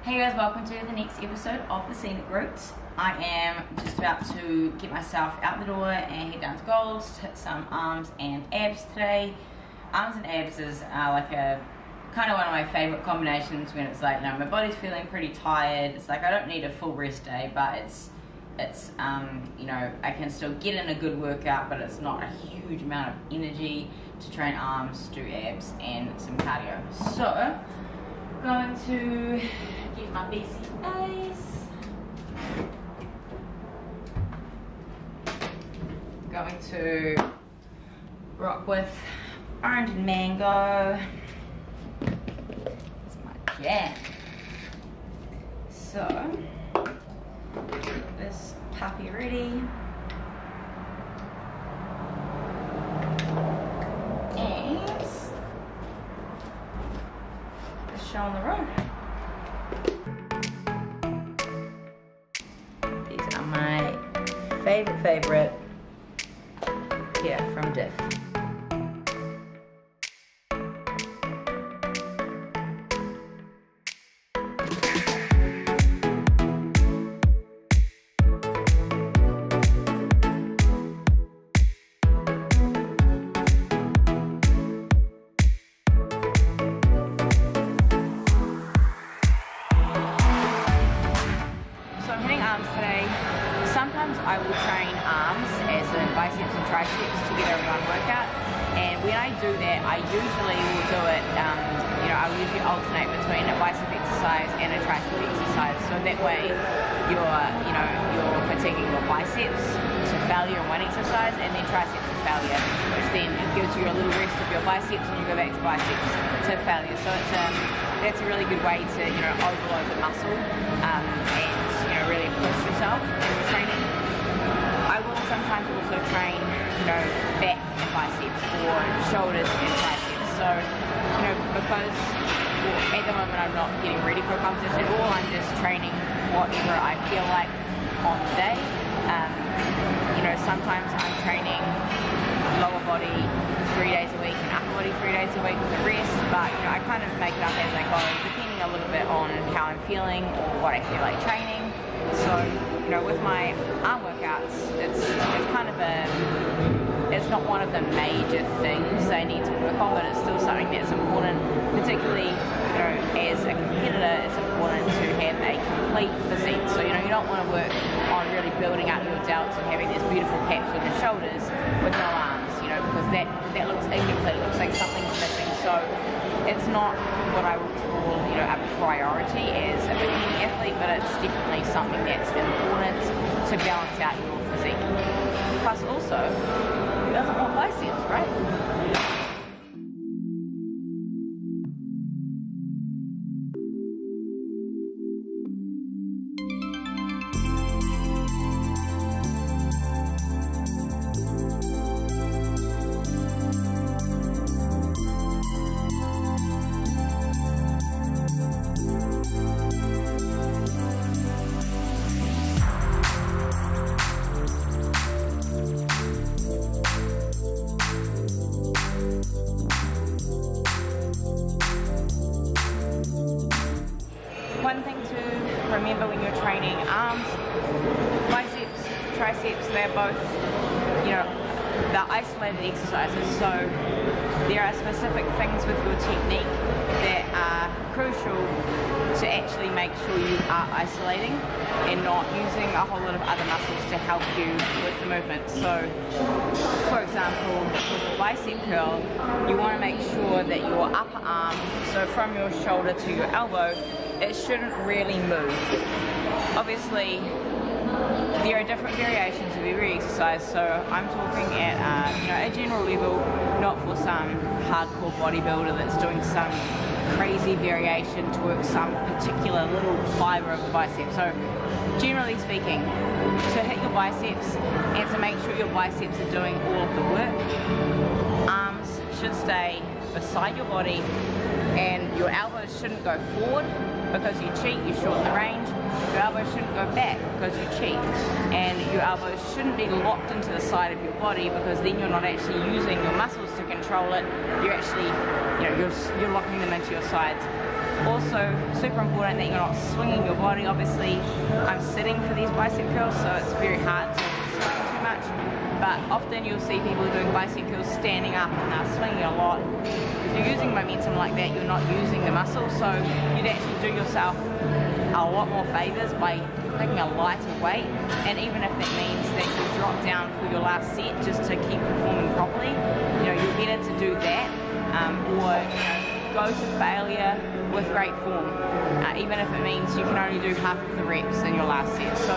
Hey guys, welcome to the next episode of the Scenic Route. I am just about to get myself out the door and head down to Gold's to hit some arms and abs today. Arms and abs is like a kind of one of my favorite combinations when it's like, you know, my body's feeling pretty tired. It's like I don't need a full rest day, but it's you know, I can still get in a good workout, but it's not a huge amount of energy to train arms, do abs, and some cardio. So going to get my BC base. Going to rock with orange and mango. It's my jam. So get this puppy ready. And let's show on the road. These are my favorite here from Diff. Today. Sometimes I will train arms as in biceps and triceps to get a run workout, and when I do that I usually will do it, you know, I'll usually alternate between a bicep exercise and a tricep exercise, so that way you're fatiguing your biceps to failure in one exercise and then triceps to failure, which then gives you a little rest of your biceps and you go back to biceps to failure. So it's that's a really good way to, you know, overload the muscle and, you know, really push yourself in the training. I will sometimes also train, you know, back and biceps or shoulders and triceps. So, you know, because at the moment I'm not getting ready for a competition at all, I'm just training whatever I feel like on the day. You know, sometimes I'm training lower body 3 days a week and upper body 3 days a week with the rest, but you know, I kind of make it up as I go, depending a little bit on how I'm feeling or what I feel like training. So, you know, with my arm workouts, it's kind of it's not one of the major things I need to work on, but it's still something that's important, particularly, you know, as a competitor. It's important to have a complete physique. So, you know, you don't want to work on really building up your delts and having these beautiful caps on your shoulders with no arms, you know, because that looks incomplete. It looks like something's missing. So it's not what I would call, you know, a priority as a bikini athlete, but it's definitely something that's important to balance out your physique. Plus also, who doesn't want biceps, right? One thing to remember when you're training arms, biceps, triceps, they're both, you know, they're isolated exercises, so there are specific things with your technique that are crucial to actually make sure you are isolating and not using a whole lot of other muscles to help you with the movement. So, for example, with the bicep curl, you want to make sure that your upper arm, so from your shoulder to your elbow, it shouldn't really move. Obviously, there are different variations of every exercise, so I'm talking at you know, a general level, not for some hardcore bodybuilder that's doing some crazy variation to work some particular little fiber of the bicep. So generally speaking, to hit your biceps and to make sure your biceps are doing all of the work, arms should stay beside your body and your elbows shouldn't go forward, because you cheat, you shorten the range. your elbows shouldn't go back because you cheat, and your elbows shouldn't be locked into the side of your body because then you're not actually using your muscles to control it. You're actually, you're locking them into your sides. Also, super important that you're not swinging your body. Obviously, I'm sitting for these bicep curls, so it's very hard to swing too much. But often you'll see people doing bicep curls standing up and they're swinging a lot. If you're using momentum like that, you're not using the muscle, so you'd actually do yourself a lot more favors by picking a lighter weight. And even if that means that you drop down for your last set just to keep performing properly, you're better to do that, or go to failure with great form, even if it means you can only do half of the reps in your last set. So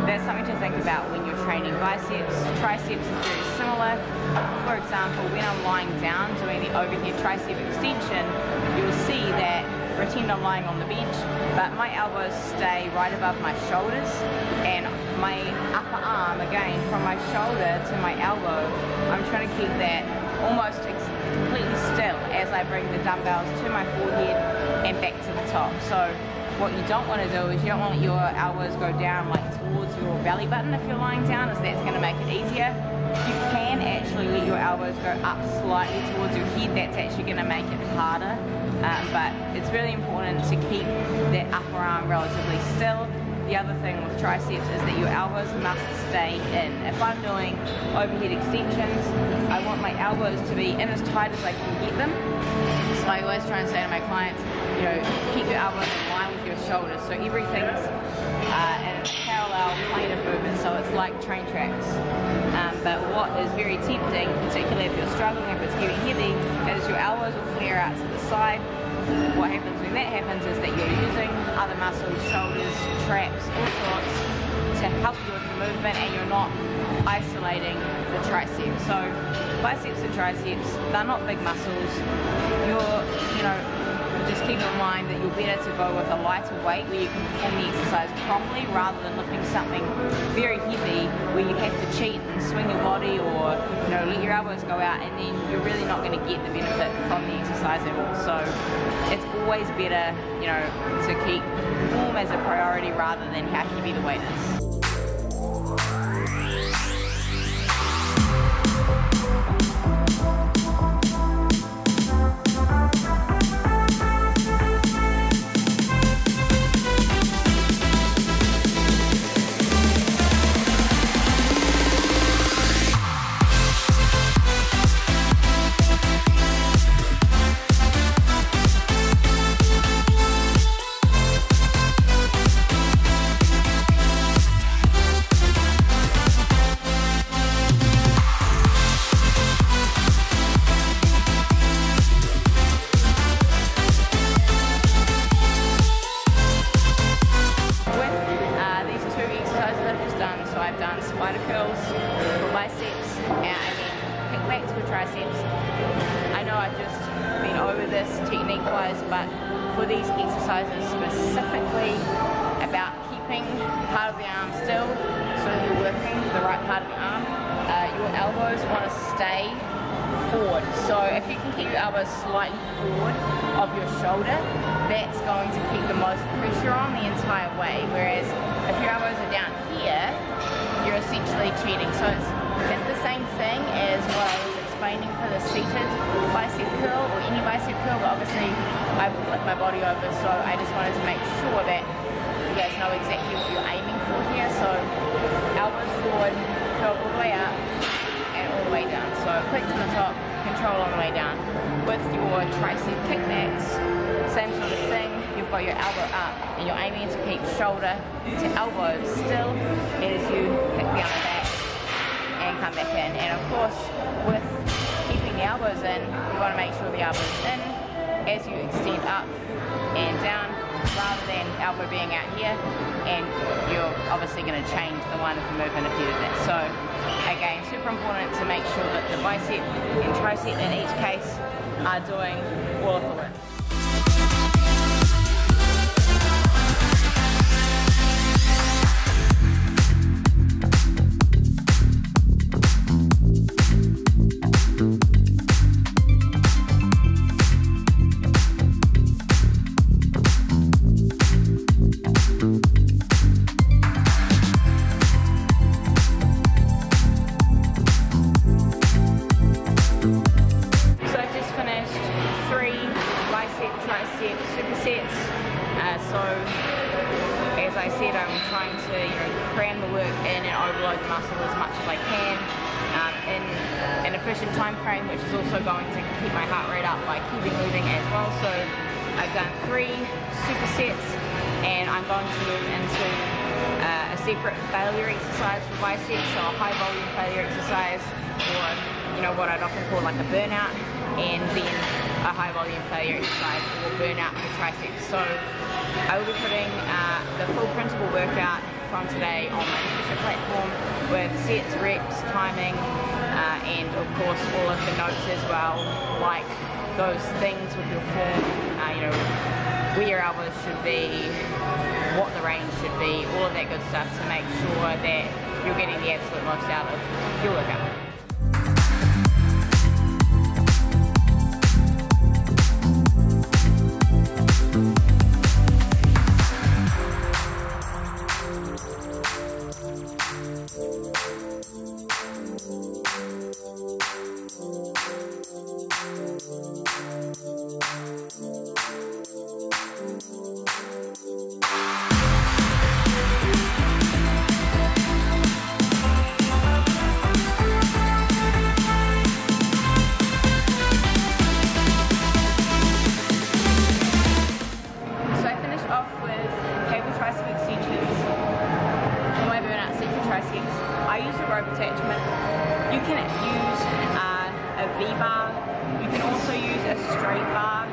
that's something to think about when you're training biceps. Triceps is very similar. For example, when I'm lying down doing the overhead tricep extension, you'll see that pretend I'm lying on the bench, but my elbows stay right above my shoulders, and my upper arm, again, from my shoulder to my elbow, I'm trying to keep that almost completely still as I bring the dumbbells to my forehead and back to the top. So what you don't want to do is you don't want your elbows go down like towards your belly button if you're lying down, as that's going to make it easier. You can actually let your elbows go up slightly towards your head. That's actually going to make it harder, but it's really important to keep that upper arm relatively still. The other thing with triceps is that your elbows must stay in. If I'm doing overhead extensions, I want my elbows to be in as tight as I can get them. So I always try and say to my clients, keep your elbows in line with your shoulders. So everything's in a parallel plane of movement, so it's like train tracks. But what is very tempting, particularly if you're struggling, if it's getting heavy, is your elbows will flare out to the side. What happens when that happens is that you're using other muscles, shoulders, traps, all sorts, to help you with the movement, and you're not isolating the triceps. So biceps and triceps, they're not big muscles. Just keep in mind that you're better to go with a lighter weight where you can perform the exercise properly, rather than lifting something very heavy where you have to cheat and swing your body, or let your elbows go out, and then you're really not going to get the benefit from the exercise at all. So it's always better, to keep form as a priority rather than how heavy the weight is. Technique-wise, but for these exercises specifically about keeping part of the arm still, so you're working the right part of the arm, your elbows want to stay forward. So if you can keep your elbows slightly forward of your shoulder, that's going to keep the most pressure on the entire way, whereas if your elbows are down here, you're essentially cheating. So it's the same thing as what I was explaining for the seated bicep curl or any bicep curl, but obviously I flip my body over, so I just wanted to make sure that you guys know exactly what you're aiming for here. So elbows forward, curl all the way up and all the way down. So click to the top, control on the way down. With your tricep kickbacks, same sort of thing. You've got your elbow up and you're aiming to keep shoulder to elbow still as you kick the arm back and come back in. And of course, with keeping the elbows in, you want to make sure the elbow's in as you extend up and down, rather than elbow being out here, and you're obviously going to change the line of the movement if you do that. So again, super important to make sure that the bicep and tricep in each case are doing all of the work. I said, I'm trying to cram the work in and overload the muscle as much as I can in an efficient time frame, which is also going to keep my heart rate up by keeping moving as well. So I've done 3 supersets, and I'm going to move into a separate failure exercise for biceps, so a high volume failure exercise, or what I'd often call like a burnout, and then a high volume failure exercise or burnout for triceps. So I will be putting the full printable workout from today on my membership platform with sets, reps, timing, and of course all of the notes as well, like those things with your form, where your elbows should be, what the range should be, all of that good stuff to make sure that you're getting the absolute most out of your workout. I use a rope attachment. You can use a V-bar. You can also use a straight bar.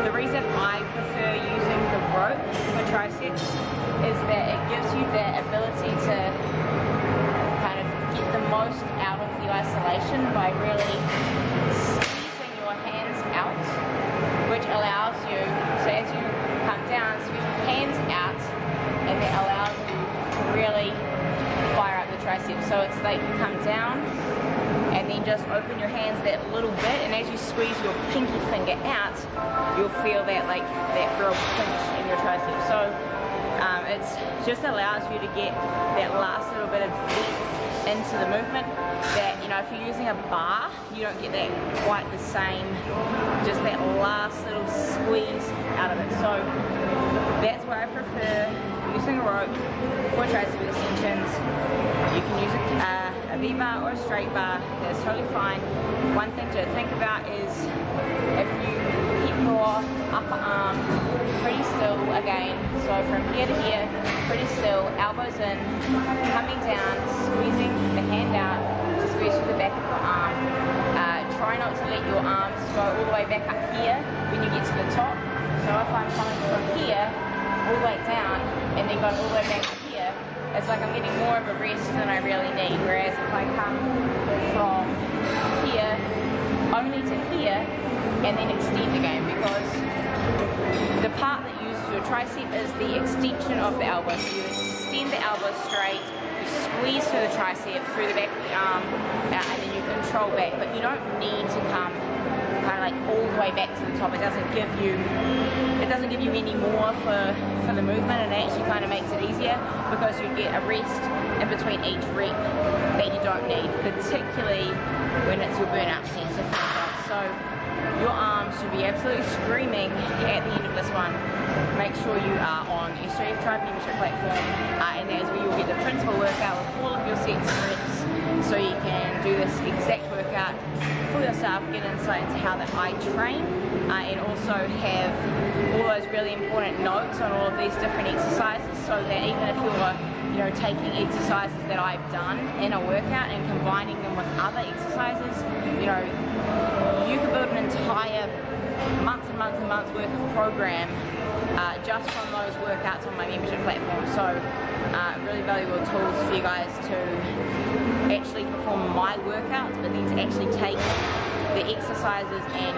The reason I prefer using the rope for triceps is that it gives you the ability to kind of get the most out of the isolation by really squeezing your hands out, which allows you, so as you come down, squeeze your hands out, and it allows you to really fire up the triceps. So it's like you come down and then just open your hands that little bit, and as you squeeze your pinky finger out, you'll feel that real pinch in your triceps. So it just allows you to get that last little bit of depth into the movement that, if you're using a bar, you don't get that quite the same, just that last little squeeze out of it. So that's why I prefer using a rope for tricep extensions. You can use a V-bar or a straight bar, that's totally fine. One thing to think about is if you keep your upper arm pretty still again, so from here to here, pretty still, elbows in, coming down, squeezing the hand out to squeeze through the back of your arm. Try not to let your arms go all the way back up here when you get to the top. So if I'm coming from here all the way down and then going all the way back up here, it's like I'm getting more of a rest than I really need. Whereas if I come from here only to here and then extend again, because the part that uses your tricep is the extension of the elbow. So you extend the elbow straight, you squeeze through the tricep, through the back of the arm, and then you control back. But you don't need to come kind of like all the way back to the top. It doesn't give you any more for the movement, and it actually kind of makes it easier because you get a rest in between each rep that you don't need, particularly when it's your burnout sets. So your arms should be absolutely screaming at the end of this one. Make sure you are on your Strength Tribe membership platform, and that is where you'll get the principal workout with all of your sets and reps, so you can do this exact workout for yourself, get insight into how that I train, and also have all those really important notes on all of these different exercises, so that even if you're taking exercises that I've done in a workout and combining them with other exercises, you could build an entire months and months and months worth of program just from those workouts on my membership platform. So really valuable tools for you guys to actually perform my workouts, but then to actually take the exercises and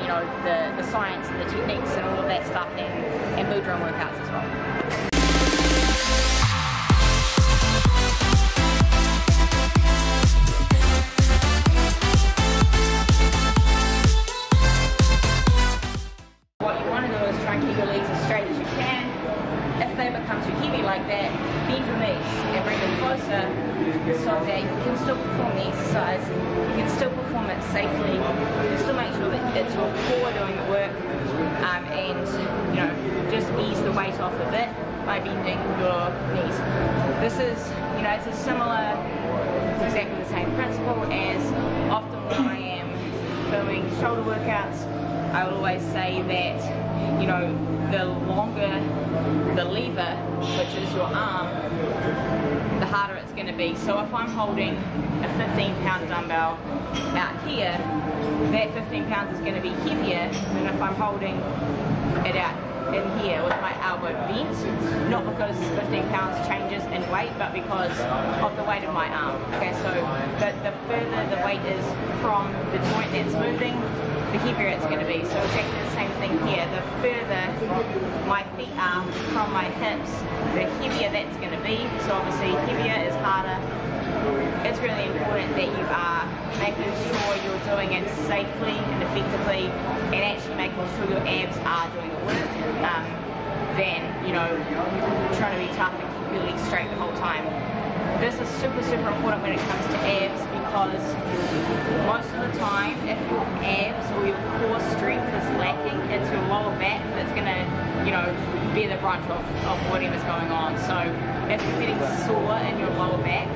the science and the techniques and all of that stuff and build your own workouts as well. What you want to do is try and keep your legs as straight as you can. If they become too heavy like that, bend your knees and bring them closer so that you can still perform the exercise, you can still perform it safely, you can still make sure that it's your core doing the work, and you know, just ease the weight off a bit by bending your knees. This is, you know, it's exactly the same principle as often when I am filming shoulder workouts. I will always say that, you know, the longer the lever, which is your arm, the harder it's going to be. So if I'm holding a 15-pound dumbbell out here, that 15 pounds is going to be heavier than if I'm holding it out in here with my elbow bent, not because 15 pounds changes in weight, but because of the weight of my arm. Okay, so the further the weight is from the joint that's moving, the heavier it's going to be. So exactly the same thing here. The further my feet are from my hips, the heavier that's going to be. So obviously heavier is harder. It's really important that you are making sure you're doing it safely and effectively, and actually making sure your abs are doing the work, than, you know, trying to be tough and keep your legs straight the whole time. This is super important when it comes to abs, because most of the time, if your abs or your core strength is lacking, it's your lower back that's going to, you know, bear the brunt of whatever's going on. So if you're getting sore in your lower back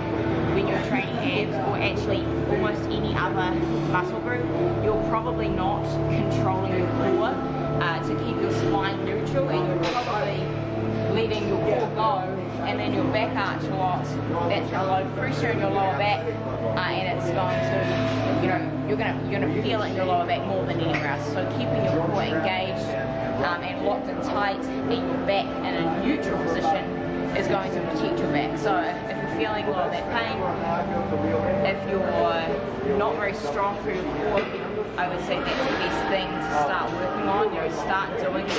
when you're training abs, or actually almost any other muscle group, you're probably not controlling your core to keep your spine neutral, and you're probably letting your core go, and then your back arch a lot. That's going to load pressure in your lower back, and it's going to, you know, you're going to feel it in your lower back more than anywhere else. So keeping your core engaged and locked and tight, and your back in a neutral position is going to protect your back. So if you're feeling a lot of that pain, if you're not very strong through your core, I would say that's the best thing to start working on. You know, start doing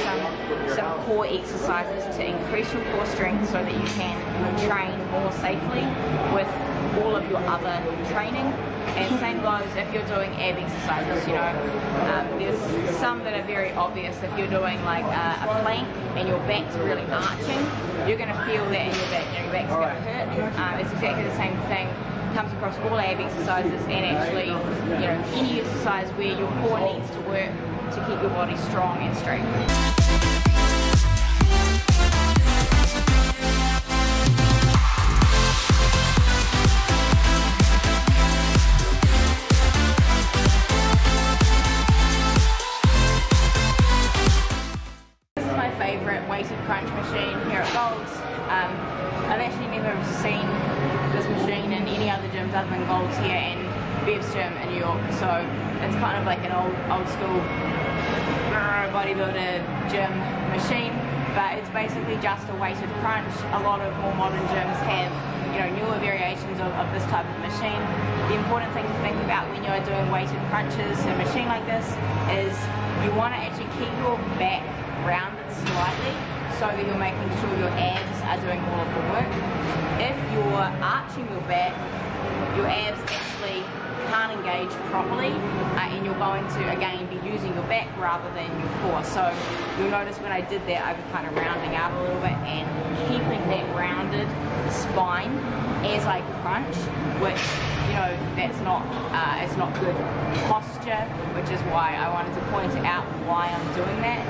some core exercises to increase your core strength so that you can train more safely with all of your other training. And same goes if you're doing ab exercises. You know, there's some that are very obvious. If you're doing like a plank and your back's really arching, you're going to feel that in your back. Your back's going to hurt. It's exactly the same thing. Comes across all ab exercises, and actually, you know, any exercise where your core needs to work to keep your body strong and straight. This is my favourite weighted crunch machine here at Gold's. I've actually never seen this machine in any other gyms other than Gold's here and Bev's gym in New York, so it's kind of like an old school bodybuilder gym machine, but it's basically just a weighted crunch. A lot of more modern gyms have, you know, newer variations of this type of machine. The important thing to think about when you're doing weighted crunches in a machine like this is you want to actually keep your back rounded slightly, so that you're making sure your abs are doing all of the work. If you're arching your back, your abs actually can't engage properly, and you're going to again be using your back rather than your core. So you'll notice when I did that, I was kind of rounding out a little bit and keeping that rounded spine as I crunch, which, you know, that's not it's not good posture, which is why I wanted to point out why I'm doing that.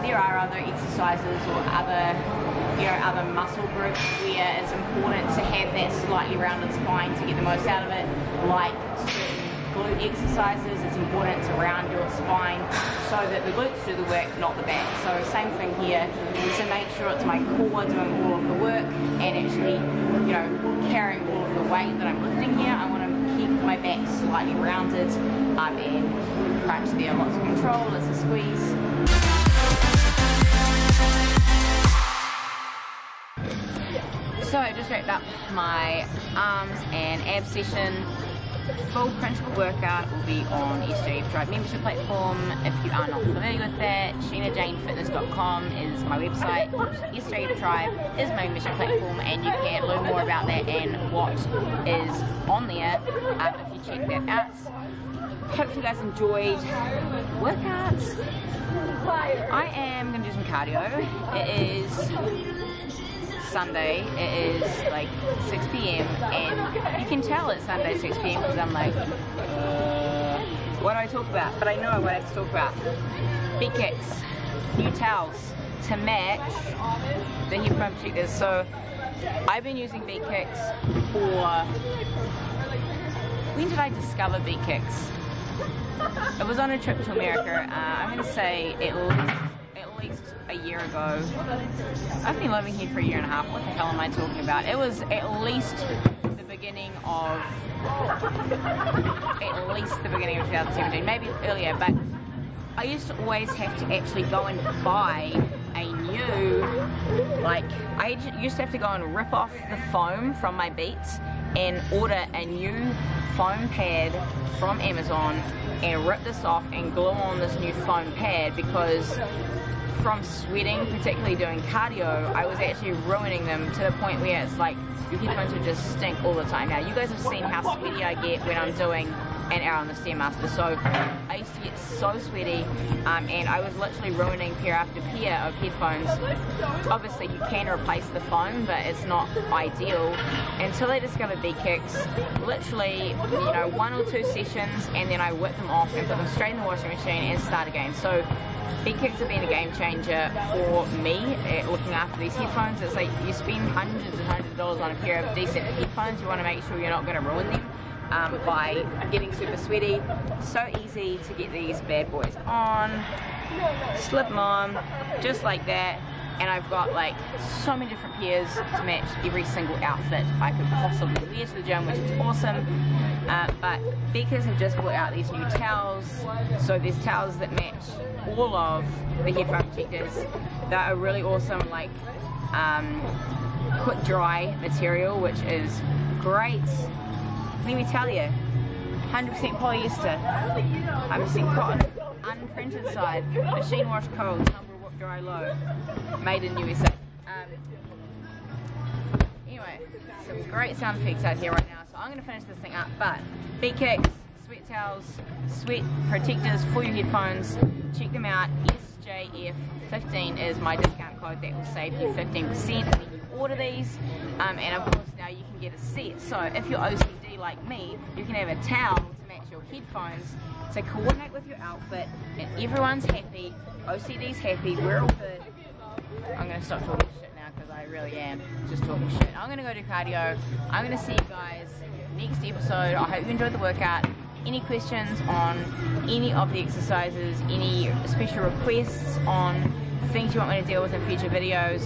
There are other exercises or other muscle groups where it's important to have that slightly rounded spine to get the most out of it, like certain glute exercises. It's important to round your spine so that the glutes do the work, not the back. So same thing here, to make sure it's my core doing all of the work and actually, you know, carrying all of the weight that I'm lifting here. I want to keep my back slightly rounded, and crunch there, lots of control, it's a squeeze. So I just wrapped up my arms and abs session. Full principal workout will be on the SJ Tribe membership platform. If you are not familiar with that, SheenaJaneFitness.com is my website. SJ Tribe is my membership platform, and you can learn more about that and what is on there if you check that out. Hope you guys enjoyed workouts. I am going to do some cardio. It is Sunday. It is like 6 p.m. and you can tell it's Sunday 6 p.m. because I'm like, what do I talk about? But I know what I have to talk about. Beat kicks, new towels to match the hip foam protectors. So I've been using beat kicks for, when did I discover beat kicks? It was on a trip to America. I'm going to say at least a year ago. I've been living here for a year and a half. What the hell am I talking about? It was at least the beginning of 2017, maybe earlier, but I used to always have to actually go and buy a new, like, I used to have to go and rip off the foam from my beats and order a new foam pad from Amazon and rip this off and glue on this new foam pad, because from sweating, particularly doing cardio, I was actually ruining them to the point where it's like your headphones would just stink all the time. Now you guys have seen how sweaty I get when I'm doing an hour on the Stairmaster, so I used to get so sweaty, and I was literally ruining pair after pair of headphones. Obviously you can replace the foam, but it's not ideal. Until I discovered beat kicks, literally, you know, 1 or 2 sessions and then I whip them off and put them straight in the washing machine and start again. So beat kicks have been a game changer for me at looking after these headphones. It's like you spend hundreds and hundreds of dollars on a pair of decent headphones, you want to make sure you're not going to ruin them by getting super sweaty. So easy to get these bad boys on, slip them on, just like that, and I've got like so many different pairs to match every single outfit I could possibly wear to the gym, which is awesome. But Beckers have just brought out these new towels, so there's towels that match all of the headphone protectors that are really awesome, like quick dry material, which is great. Let me tell you, 100% polyester, 100% cotton, unprinted side, machine wash cold, tumble dry low, made in USA. Anyway, some great sound effects out here right now, so I'm going to finish this thing up. But beat kicks, sweat towels, sweat protectors for your headphones, check them out. SJF15 is my discount code that will save you 15% when you order these, and of course now you can get a set. So if you're OCD like me, you can have a towel to match your headphones to coordinate with your outfit, and everyone's happy, OCD's happy, we're all good. I'm going to stop talking shit now because I really am just talking shit. I'm going to go do cardio. I'm going to see you guys next episode. I hope you enjoyed the workout. Any questions on any of the exercises, any special requests on things you want me to deal with in future videos,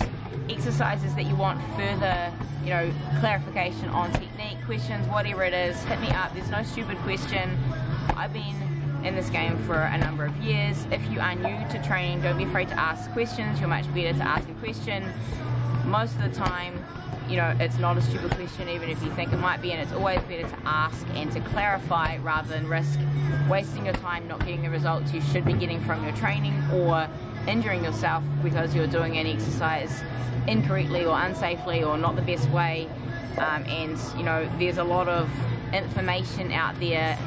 exercises that you want further, you know, clarification on technique, questions, whatever it is, hit me up. There's no stupid question. I've been in this game for a number of years. If you are new to training, don't be afraid to ask questions. You're much better to ask a question. Most of the time, you know, it's not a stupid question even if you think it might be, and it's always better to ask and to clarify rather than risk wasting your time not getting the results you should be getting from your training, or injuring yourself because you're doing an exercise incorrectly or unsafely or not the best way. And you know, there's a lot of information out there,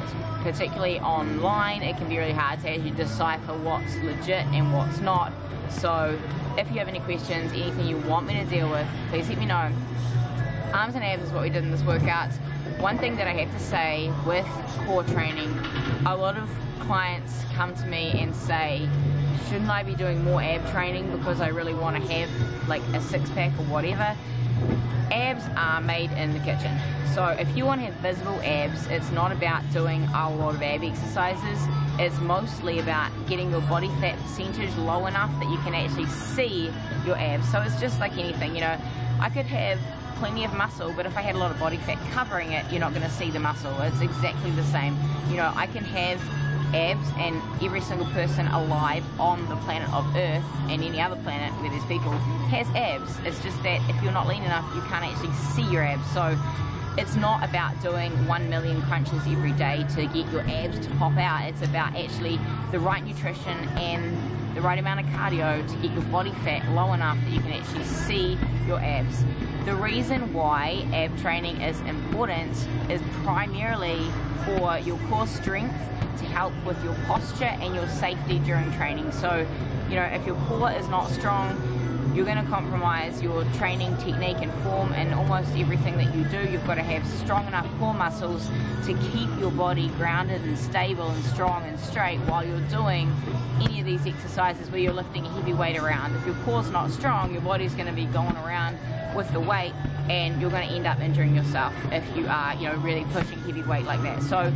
particularly online. It can be really hard to actually decipher what's legit and what's not. So if you have any questions, anything you want me to deal with, please let me know. Arms and abs is what we did in this workout. One thing that I have to say with core training, a lot of clients come to me and say, shouldn't I be doing more ab training because I really want to have like a six-pack or whatever? Abs are made in the kitchen. So if you want to have visible abs, it's not about doing a lot of ab exercises. It's mostly about getting your body fat percentage low enough that you can actually see your abs. So it's just like anything, you know, I could have plenty of muscle, but if I had a lot of body fat covering it, you're not going to see the muscle. It's exactly the same. You know, I can have abs, and every single person alive on the planet of Earth and any other planet where there's people has abs. It's just that if you're not lean enough, you can't actually see your abs. So it's not about doing 1 million crunches every day to get your abs to pop out. It's about actually the right nutrition and the right amount of cardio to get your body fat low enough that you can actually see your abs. The reason why ab training is important is primarily for your core strength, to help with your posture and your safety during training. So, you know, if your core is not strong, you're going to compromise your training technique and form and almost everything that you do. You've got to have strong enough core muscles to keep your body grounded and stable and strong and straight while you're doing any of these exercises where you're lifting a heavy weight around. If your core's not strong, your body's going to be going around with the weight, and you're going to end up injuring yourself if you are, you know, really pushing heavy weight like that. So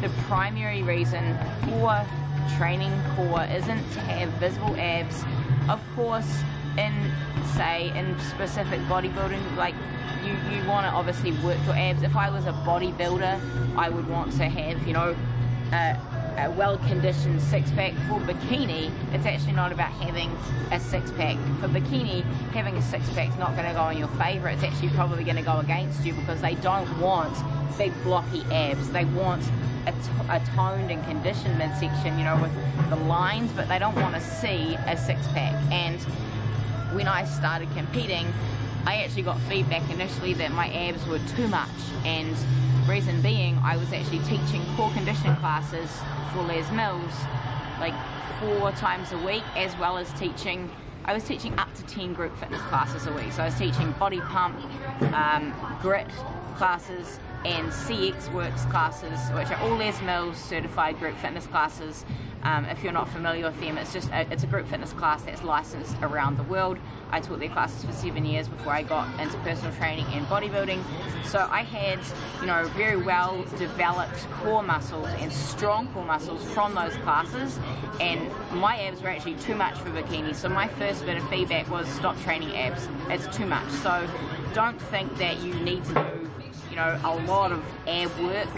the primary reason for training core isn't to have visible abs. Of course, in specific bodybuilding, like you want to obviously work your abs. If I was a bodybuilder, I would want to have, you know, a well-conditioned six-pack. For bikini, it's actually not about having a six-pack. For bikini, having a six-pack is not going to go in your favor. It's actually probably going to go against you, because they don't want big blocky abs. They want a toned and conditioned midsection, you know, with the lines, but they don't want to see a six-pack. And when I started competing, I actually got feedback initially that my abs were too much, and reason being, I was actually teaching core conditioning classes for Les Mills like 4 times a week, as well as teaching, I was teaching up to 10 group fitness classes a week. So I was teaching body pump, grit classes, and CX Works classes, which are all Les Mills certified group fitness classes. If you're not familiar with them, it's a group fitness class that's licensed around the world. I taught their classes for 7 years before I got into personal training and bodybuilding. So I had, you know, very well developed core muscles and strong core muscles from those classes, and my abs were actually too much for bikini. So my first bit of feedback was stop training abs. It's too much. So don't think that you need to do, you know, a lot of ab work,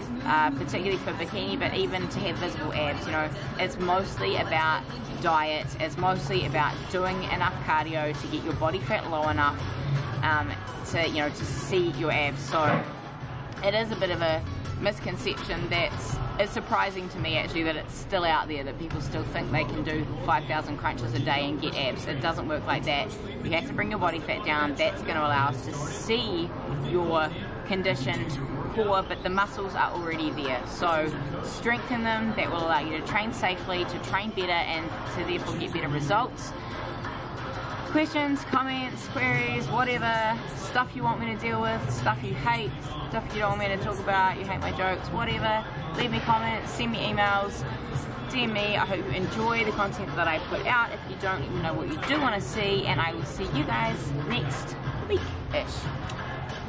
particularly for bikini, but even to have visible abs. You know, it's mostly about diet. It's mostly about doing enough cardio to get your body fat low enough to, you know, to see your abs. So it is a bit of a misconception it's surprising to me actually that it's still out there, that people still think they can do 5,000 crunches a day and get abs. It doesn't work like that. You have to bring your body fat down. That's going to allow us to see your conditioned core, but the muscles are already there. So strengthen them. That will allow you to train safely, to train better, and to therefore get better results. Questions, comments, queries, whatever, stuff you want me to deal with, stuff you hate, stuff you don't want me to talk about, you hate my jokes, whatever, leave me comments, send me emails, DM me. I hope you enjoy the content that I put out. If you don't even know what you do want to see, and I will see you guys next week-ish.